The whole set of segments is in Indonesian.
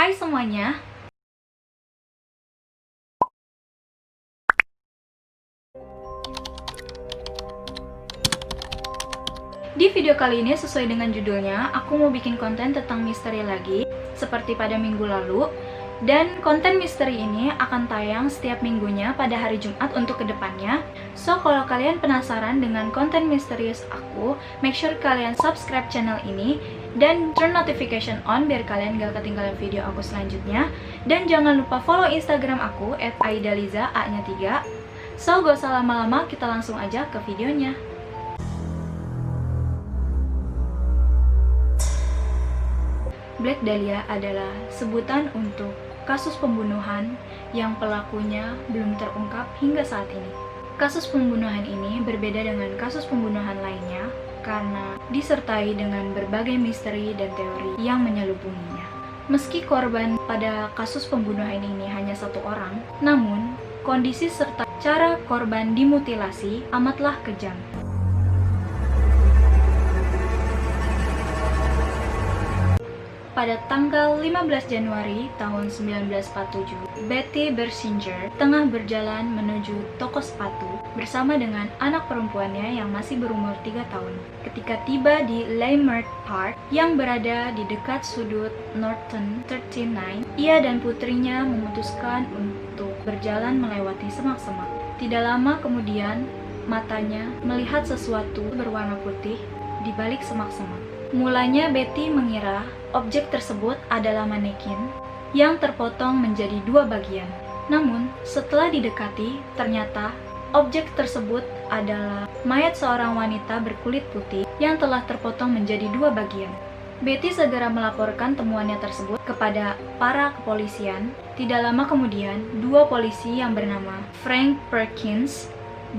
Hai semuanya. Di video kali ini sesuai dengan judulnya, aku mau bikin konten tentang misteri lagi, seperti pada minggu lalu. Dan konten misteri ini akan tayang setiap minggunya pada hari Jumat untuk kedepannya. So, kalau kalian penasaran dengan konten misterius aku, make sure kalian subscribe channel ini dan turn notification on biar kalian gak ketinggalan video aku selanjutnya. Dan jangan lupa follow Instagram aku @aidaliza A-nya 3. So, gak usah lama-lama, kita langsung aja ke videonya. Black Dahlia adalah sebutan untuk kasus pembunuhan yang pelakunya belum terungkap hingga saat ini. Kasus pembunuhan ini berbeda dengan kasus pembunuhan lainnya karena disertai dengan berbagai misteri dan teori yang menyelubunginya. Meski korban pada kasus pembunuhan ini hanya satu orang, namun kondisi serta cara korban dimutilasi amatlah kejam. Pada tanggal 15 Januari tahun 1947, Betty Bersinger tengah berjalan menuju toko sepatu bersama dengan anak perempuannya yang masih berumur 3 tahun. Ketika tiba di Leimert Park yang berada di dekat sudut Norton 39, ia dan putrinya memutuskan untuk berjalan melewati semak-semak. Tidak lama kemudian, matanya melihat sesuatu berwarna putih di balik semak-semak. Mulanya Betty mengira objek tersebut adalah manekin yang terpotong menjadi dua bagian. Namun, setelah didekati, ternyata objek tersebut adalah mayat seorang wanita berkulit putih yang telah terpotong menjadi dua bagian. Betty segera melaporkan temuannya tersebut kepada para kepolisian. Tidak lama kemudian, dua polisi yang bernama Frank Perkins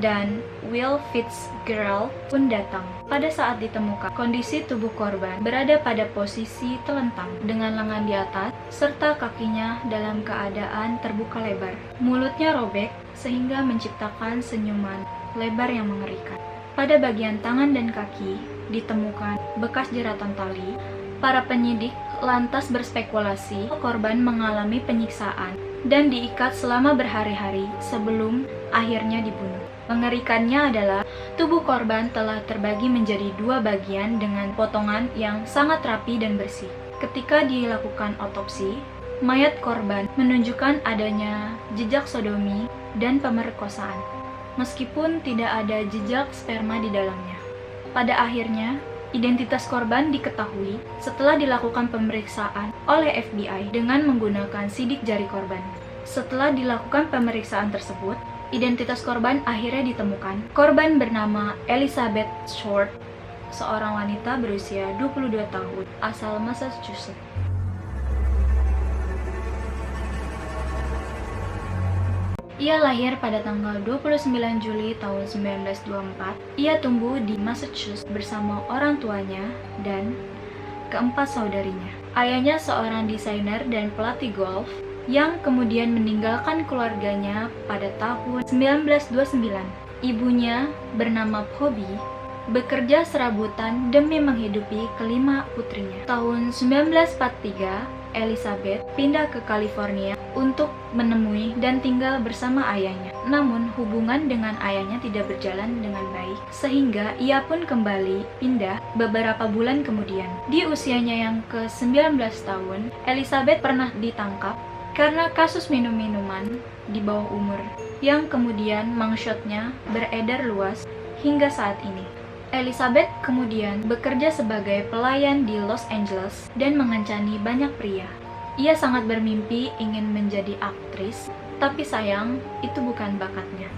dan Will Fitzgerald pun datang. Pada saat ditemukan, kondisi tubuh korban berada pada posisi telentang dengan lengan di atas serta kakinya dalam keadaan terbuka lebar. Mulutnya robek sehingga menciptakan senyuman lebar yang mengerikan. Pada bagian tangan dan kaki ditemukan bekas jeratan tali. Para penyidik lantas berspekulasi korban mengalami penyiksaan dan diikat selama berhari-hari sebelum akhirnya dibunuh. Mengerikannya adalah tubuh korban telah terbagi menjadi dua bagian dengan potongan yang sangat rapi dan bersih. Ketika dilakukan otopsi, mayat korban menunjukkan adanya jejak sodomi dan pemerkosaan, meskipun tidak ada jejak sperma di dalamnya. Pada akhirnya, identitas korban diketahui setelah dilakukan pemeriksaan oleh FBI dengan menggunakan sidik jari korban. Setelah dilakukan pemeriksaan tersebut, identitas korban akhirnya ditemukan. Korban bernama Elizabeth Short, seorang wanita berusia 22 tahun, asal Massachusetts. Ia lahir pada tanggal 29 Juli tahun 1924. Ia tumbuh di Massachusetts bersama orang tuanya dan keempat saudarinya. Ayahnya seorang desainer dan pelatih golf yang kemudian meninggalkan keluarganya pada tahun 1929. Ibunya bernama Bobby bekerja serabutan demi menghidupi kelima putrinya. Tahun 1943, Elizabeth pindah ke California untuk menemui dan tinggal bersama ayahnya. Namun hubungan dengan ayahnya tidak berjalan dengan baik, sehingga ia pun kembali pindah beberapa bulan kemudian. Di usianya yang ke-19 tahun, Elizabeth pernah ditangkap karena kasus minum-minuman di bawah umur yang kemudian mangshotnya beredar luas hingga saat ini. Elizabeth kemudian bekerja sebagai pelayan di Los Angeles dan mengencani banyak pria. Ia sangat bermimpi ingin menjadi aktris, tapi sayang itu bukan bakatnya.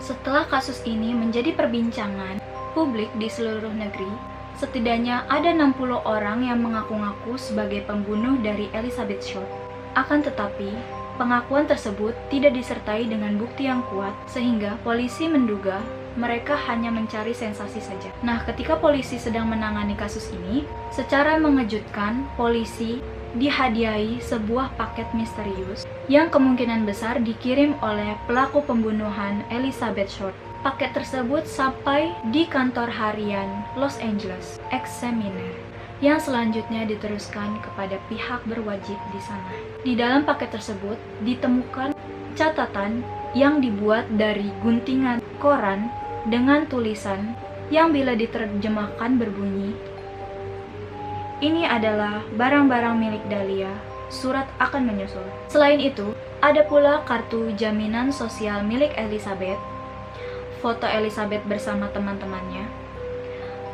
Setelah kasus ini menjadi perbincangan publik di seluruh negeri, setidaknya ada 60 orang yang mengaku-ngaku sebagai pembunuh dari Elizabeth Short. Akan tetapi, pengakuan tersebut tidak disertai dengan bukti yang kuat, sehingga polisi menduga mereka hanya mencari sensasi saja. Nah, ketika polisi sedang menangani kasus ini, secara mengejutkan, polisi dihadiahi sebuah paket misterius yang kemungkinan besar dikirim oleh pelaku pembunuhan Elizabeth Short. Paket tersebut sampai di kantor harian Los Angeles Examiner, yang selanjutnya diteruskan kepada pihak berwajib di sana. Di dalam paket tersebut ditemukan catatan yang dibuat dari guntingan koran dengan tulisan yang bila diterjemahkan berbunyi, "Ini adalah barang-barang milik Dahlia, surat akan menyusul." Selain itu, ada pula kartu jaminan sosial milik Elizabeth, foto Elizabeth bersama teman-temannya,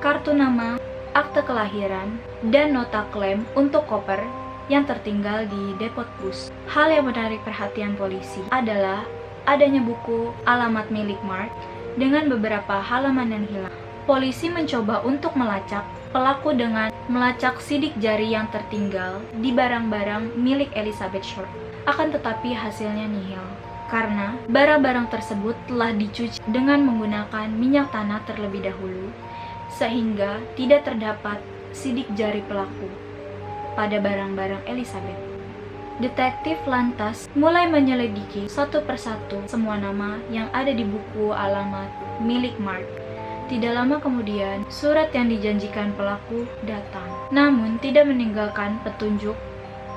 kartu nama, akte kelahiran, dan nota klaim untuk koper yang tertinggal di depot bus. Hal yang menarik perhatian polisi adalah adanya buku alamat milik Mark dengan beberapa halaman yang hilang. Polisi mencoba untuk melacak pelaku dengan melacak sidik jari yang tertinggal di barang-barang milik Elizabeth Short. Akan tetapi hasilnya nihil, karena barang-barang tersebut telah dicuci dengan menggunakan minyak tanah terlebih dahulu, sehingga tidak terdapat sidik jari pelaku pada barang-barang Elizabeth. Detektif lantas mulai menyelidiki satu persatu semua nama yang ada di buku alamat milik Mark. Tidak lama kemudian, surat yang dijanjikan pelaku datang, namun tidak meninggalkan petunjuk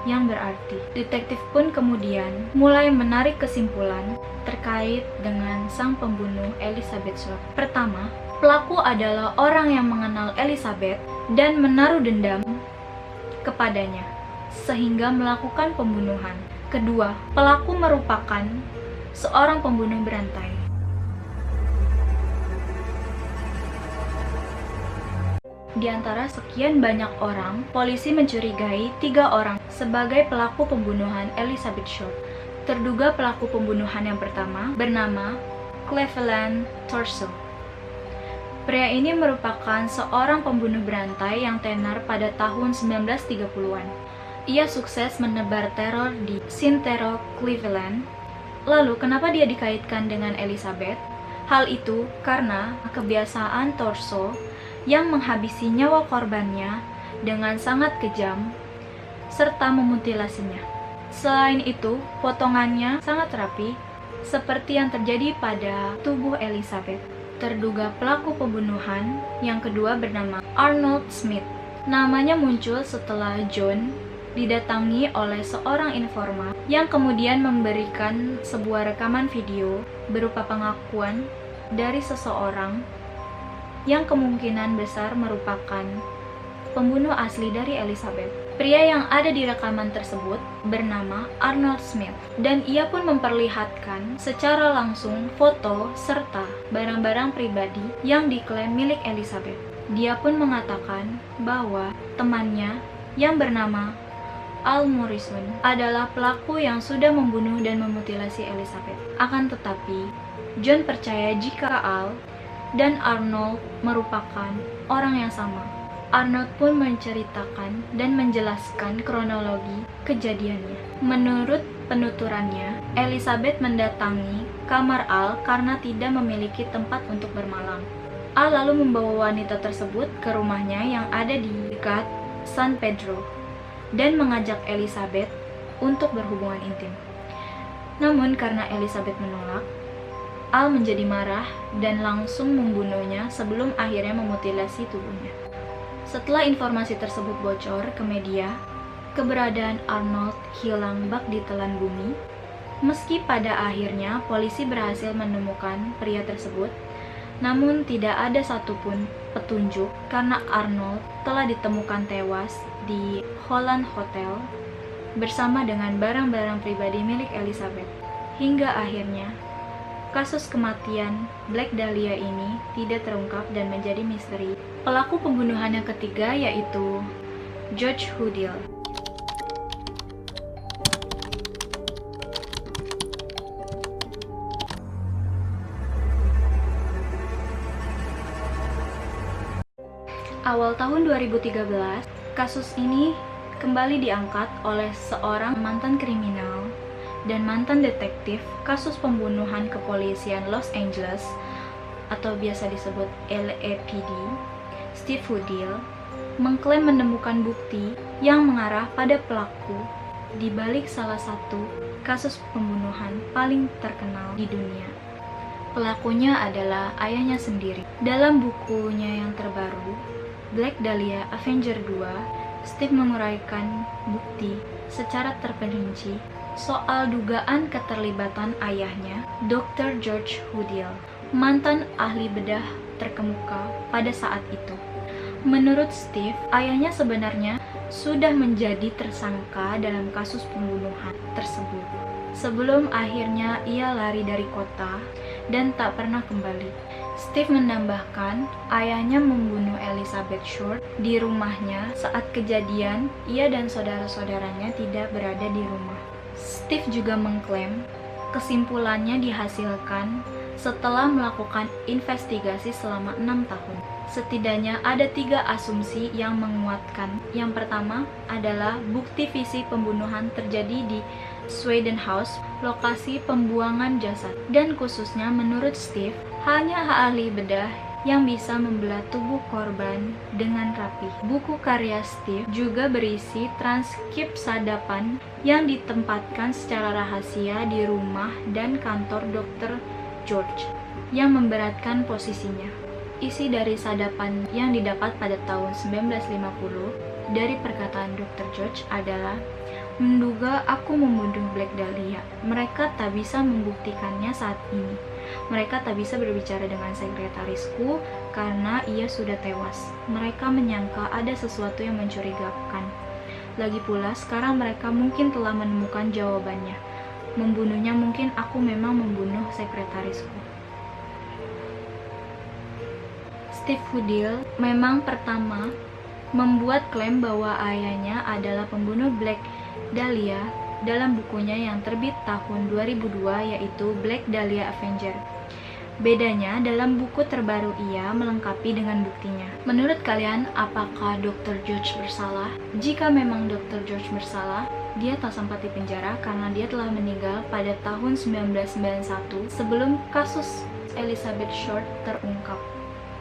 yang berarti. Detektif pun kemudian mulai menarik kesimpulan terkait dengan sang pembunuh Elizabeth Short. Pertama, pelaku adalah orang yang mengenal Elizabeth dan menaruh dendam kepadanya, sehingga melakukan pembunuhan. Kedua, pelaku merupakan seorang pembunuh berantai. Di antara sekian banyak orang, polisi mencurigai 3 orang sebagai pelaku pembunuhan Elizabeth Short. Terduga pelaku pembunuhan yang pertama bernama Cleveland Torso. Pria ini merupakan seorang pembunuh berantai yang tenar pada tahun 1930-an. Ia sukses menebar teror di Sintero, Cleveland. Lalu, kenapa dia dikaitkan dengan Elizabeth? Hal itu karena kebiasaan Torso yang menghabisi nyawa korbannya dengan sangat kejam serta memutilasinya. Selain itu, potongannya sangat rapi, seperti yang terjadi pada tubuh Elizabeth. Terduga pelaku pembunuhan yang kedua bernama Arnold Smith. Namanya muncul setelah John didatangi oleh seorang informan yang kemudian memberikan sebuah rekaman video berupa pengakuan dari seseorang yang kemungkinan besar merupakan pembunuh asli dari Elizabeth. Pria yang ada di rekaman tersebut bernama Arnold Smith, dan ia pun memperlihatkan secara langsung foto serta barang-barang pribadi yang diklaim milik Elizabeth. Dia pun mengatakan bahwa temannya yang bernama Al Morrison adalah pelaku yang sudah membunuh dan memutilasi Elizabeth. Akan tetapi, John percaya jika Al dan Arnold merupakan orang yang sama. Arnold pun menceritakan dan menjelaskan kronologi kejadiannya. Menurut penuturannya, Elizabeth mendatangi kamar Al karena tidak memiliki tempat untuk bermalam. Al lalu membawa wanita tersebut ke rumahnya yang ada di dekat San Pedro dan mengajak Elizabeth untuk berhubungan intim. Namun karena Elizabeth menolak, Al menjadi marah dan langsung membunuhnya sebelum akhirnya memutilasi tubuhnya. Setelah informasi tersebut bocor ke media, keberadaan Arnold hilang bak di telan bumi. Meski pada akhirnya polisi berhasil menemukan pria tersebut, namun tidak ada satupun petunjuk karena Arnold telah ditemukan tewas di Holland Hotel bersama dengan barang-barang pribadi milik Elizabeth. Hingga akhirnya kasus kematian Black Dahlia ini tidak terungkap dan menjadi misteri. Pelaku pembunuhan yang ketiga yaitu George Hudill. Awal tahun 2013, kasus ini kembali diangkat oleh seorang mantan kriminal dan mantan detektif kasus pembunuhan kepolisian Los Angeles atau biasa disebut LAPD, Steve Hudill, mengklaim menemukan bukti yang mengarah pada pelaku di balik salah satu kasus pembunuhan paling terkenal di dunia. Pelakunya adalah ayahnya sendiri. Dalam bukunya yang terbaru, Black Dahlia Avenger 2, Steve menguraikan bukti secara terperinci soal dugaan keterlibatan ayahnya, Dr. George Hudill, mantan ahli bedah terkemuka pada saat itu. Menurut Steve, ayahnya sebenarnya sudah menjadi tersangka dalam kasus pembunuhan tersebut sebelum akhirnya ia lari dari kota dan tak pernah kembali. Steve menambahkan, ayahnya membunuh Elizabeth Short di rumahnya saat kejadian ia dan saudara-saudaranya tidak berada di rumah. Steve juga mengklaim kesimpulannya dihasilkan setelah melakukan investigasi selama 6 tahun. Setidaknya ada 3 asumsi yang menguatkan. Yang pertama adalah bukti visi pembunuhan terjadi di Sweden House, lokasi pembuangan jasad. Dan khususnya menurut Steve, hanya ahli bedah yang bisa membelah tubuh korban dengan rapi. Buku karya Steve juga berisi transkrip sadapan yang ditempatkan secara rahasia di rumah dan kantor Dr. George yang memberatkan posisinya. Isi dari sadapan yang didapat pada tahun 1950 dari perkataan Dr. George adalah, "Menduga aku membunuh Black Dahlia. Mereka tak bisa membuktikannya saat ini. Mereka tak bisa berbicara dengan sekretarisku karena ia sudah tewas. Mereka menyangka ada sesuatu yang mencurigakan. Lagi pula, sekarang mereka mungkin telah menemukan jawabannya. Membunuhnya mungkin aku memang membunuh sekretarisku." Steve Hudill memang pertama membuat klaim bahwa ayahnya adalah pembunuh Black Dahlia dalam bukunya yang terbit tahun 2002 yaitu Black Dahlia Avenger. Bedanya, dalam buku terbaru ia melengkapi dengan buktinya. Menurut kalian, apakah Dr. George bersalah? Jika memang Dr. George bersalah, dia tak sempat dipenjara karena dia telah meninggal pada tahun 1991 sebelum kasus Elizabeth Short terungkap.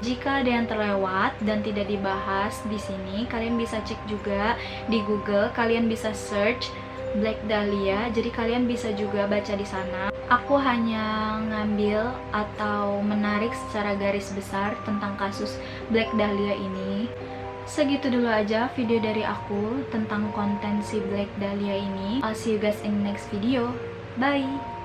Jika ada yang terlewat dan tidak dibahas di sini, kalian bisa cek juga di Google, kalian bisa search Black Dahlia, jadi kalian bisa juga baca di sana. Aku hanya ngambil atau menarik secara garis besar tentang kasus Black Dahlia ini. Segitu dulu aja video dari aku tentang konten si Black Dahlia ini. I'll see you guys in the next video. Bye!